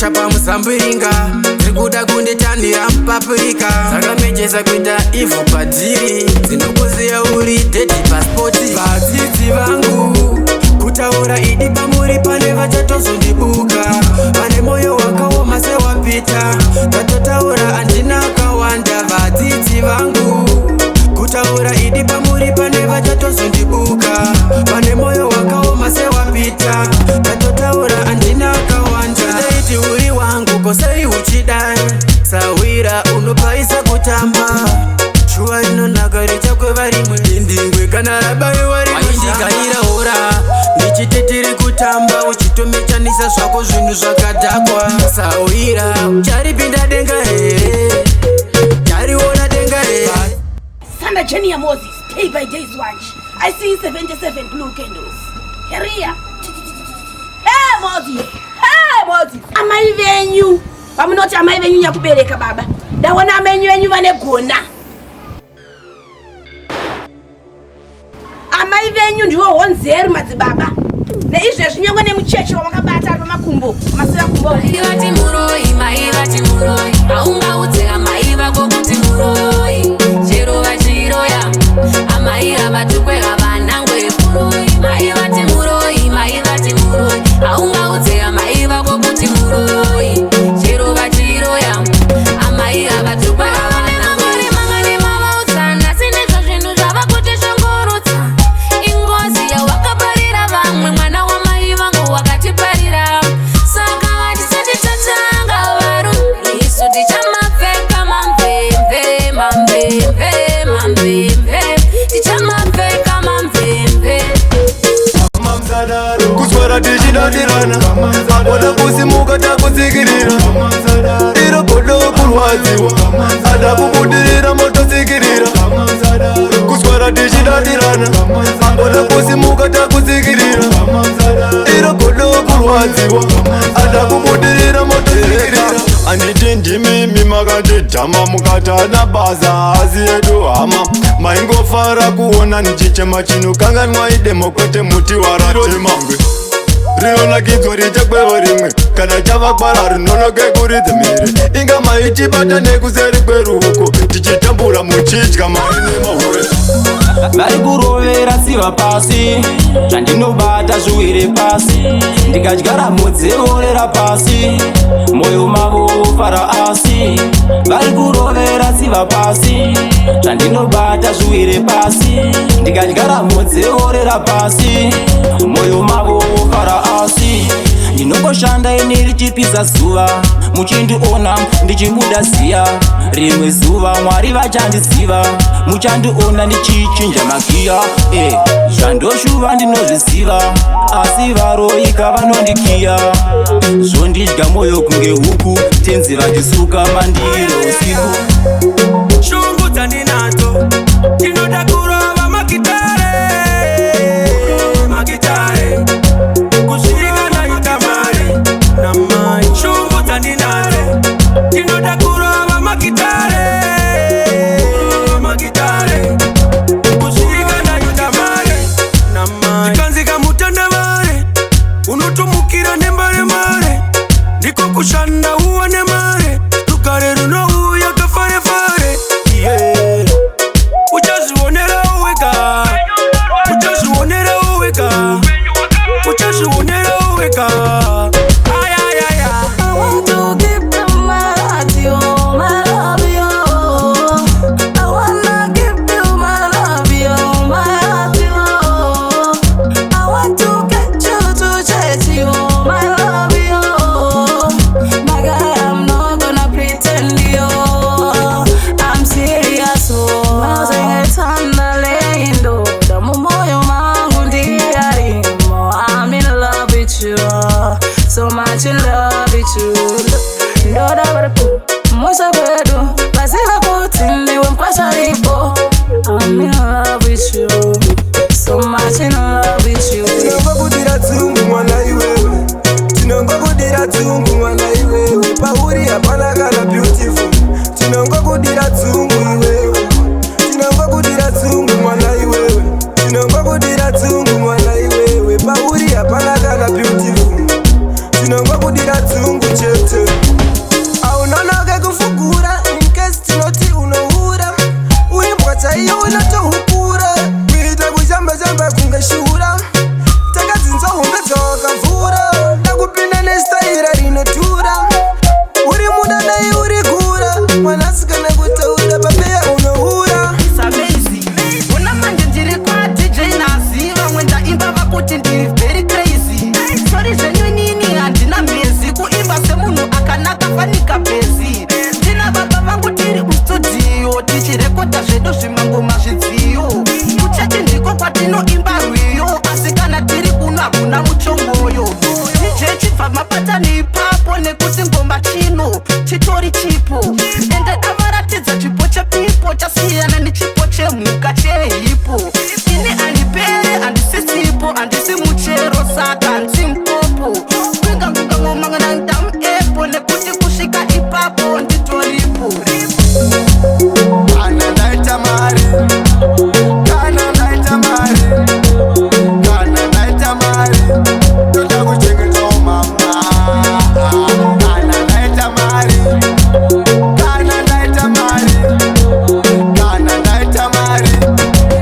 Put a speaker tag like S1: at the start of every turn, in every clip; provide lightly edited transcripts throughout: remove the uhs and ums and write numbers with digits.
S1: Mecha pa musambiringa Zikuda kunditanira mpapurika Saka mechesa kuita ivo padziri Zinokuzia uri deti paspoti Vadzidzi vangu Kutaura idi pamuri pane vachatozondibuka Pane moyo wakaoma sewapita Tatotaura andina kawanda Vadzidzi vangu Kutaura idi pamuri pane vachatozondibuka Pane moyo wakaoma sewapita Tatotaura andina kawanda uri wangu kosei uchidai Sawira unopaisa kutamba Shua inonaka richakwe varimwe Indingwe kana rabai warimwe Waindikaira hora Nichitetiri kutamba Uchitomechanisa zvako zvinhu zvakadhakwa Sawira Charipinda denga here Chariona denga here
S2: Sanda journey ya Moses Day by day's watch I see 77 blue candles Heria Hey Moses Moses, amai venyu pamunoti amai venyu nyakubereka baba ndaona amai venyu vane gona amai venyu ndiwo honzeru madzibaba neizvezvi nyangwe nemuchechi wavakabata pamakumbo masira kumbo
S3: vati muroi mai vati muroi haungaudze amai vako kuti muroi chero vachiroya amai avatukwe havanangwe muroi mai vati muroi mai vati muroi haungaudze amai vako kuti muroi chero vachiroya amai avatukwe havanangwe mangani mavaudza sinezvo zvinhu zvava kuti shongorotsa ingozi yawakaparira vamwe mwana wamai vangu wakatiparira saka hatisati tatanga varume isu tichamapfeka mamvemve mamvemve mamvemve tichamapfeka mamvemve
S4: kuswera tichidadirana oda kusimuka takutsikirira iro godo kurwadziwa ada kubudirira mototsikirira kuswera tichidadirana oda kusimuka takutsikirira iro godo kurwadziwa ada kubudirira mototsikirira anditi ndimimi makatidhama mukatana basa asi yedu hama maingofara kuona nichichema chinokanganwa idemo kwete muti waratemangwe rinonakidzwa richakwevo rimwe kana chavakwara rinonoke kuridzimire inga maitibata nekuseri kweruoko tichitambura muchidya mari nemahure
S5: vari kurovera siva pasi zvandinobata zviwire pasi ndikadyara mudzevorera pasi moyo mavo ufara asi vari kurovera siva pasi zvandinobata zviwire pasi ndikadyara mudzevorera pasi moyo mavo ufara asi ndinongoshanda ini richipisa zuva muchindiona ndichibuda ziya rimwe zuva mwari vachandiziva muchandiona ndichichinja magiya zvandoshuva ndinozviziva asi varoika vanondikiya zvondidya moyo kunge huku tenzi vachisuka mandiro usiku
S1: shungu dzandinadzo tinoda kurova magitare magitare kusvika naita mare namai shungu dzandinadzo tinoda kurova magitare magitare kusvika naita mare namai ndikanzika mutandavare unotomukira nembare mare ndiko kushanda uone mare rugare runouya mwanasikana kutaura babea unohura.
S6: It's amazing. Una manje ndiri kwa DJ Nazi vamwe ndaimba vakuti ndiri very crazy. Sorry zvenyu nini handina mezi kuimba semunhu akanaka fanika bezi. Ndina baba vangu tiri mustudio tichirekodha zvedu zvimangoma zvidziyo. Kuchechi ndiko kwatinoimba rwiyo asi kana tiri kuno hakuna muchongoyo. DJ chibva mapatani ipapo nekuti ngoma chino chitori chipo. Ende avaratidza chipo chepipo chasiyana nechipo chemhuka chehipo. Ini handipere handisisipo handisi muchero saka handisi mupopo. Kwinga ngomangana ndamu epo nekuti kusvika ipapo nditoripo.
S4: Kana ndaita mari, kana ndaita mari, kana ndaita mari, ndoda kuchengetawo mama. Kana ndaita mari, kana ndaita mari, kana ndaita mari,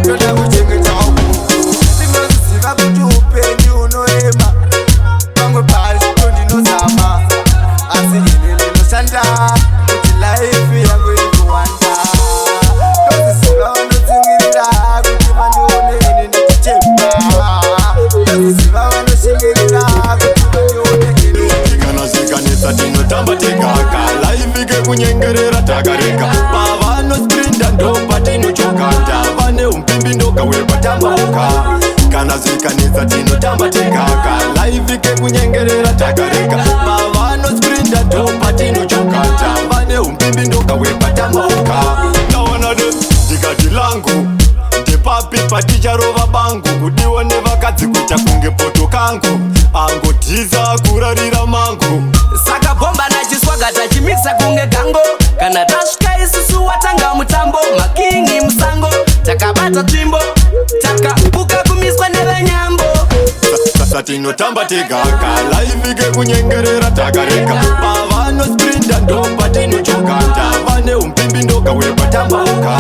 S4: ndoda kuchengetawo kuku. Ndinoziva kuti upenyu unoema, pamwe pacho ndinozama, asi ine ndinoshanda kuti life yangu ikuwanda. Ndoziziva vanotsungirira kuti vandione ine ndichichema. Ndoziziva vanoshingirira kuti vandione ine. Kana zvikanetsa tinotamba tegaka, life ike kunyengerera takareka. Pavanosprinda ndopatinochokanda, vane umpimbi ndokawekwa tambauka. Kana zvikanetsa tinotamba tegaka, life ike kunyengerera takareka. Pavanosprinda ndopatinochokanda, vane umpimbi ndokawekwa tambauka. Naona de ndikati langu ndepapi paticharova bangu, kudiwa nevakadzi kuita kunge poto kangu, angodhiza kurarira mangu.
S1: Saka bomba nachiswagata chimikisa kunge gango. Kana tasvika isusu watanga mutambo, makingi musango takabata twimbo takabuka kumiswa nevenyambo.
S4: Sasa tinotamba tegaka, life ike kunyengerera takareka. Pavanosprinda ndopatinochokanda, vane umpimbi ndokawekwa tambauka.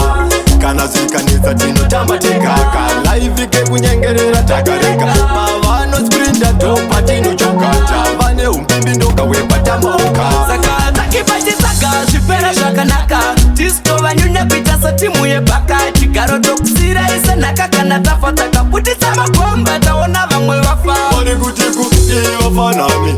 S4: Kana zvikanetsa tinotamba tegaka, life ike kunyengerera takareka. Pavanosprinda ndopatinochokanda, vane umpimbi ndokawekwa tambauka.
S1: Saka takipachisaka zvipera zvakanaka, tisitova nyunya kuita setimu yebhaka. Chigaro tokusira isenhaka kana tafa takaputisa mabomba taona vamwe vafa.
S4: Vari kuti ku iye vafanami,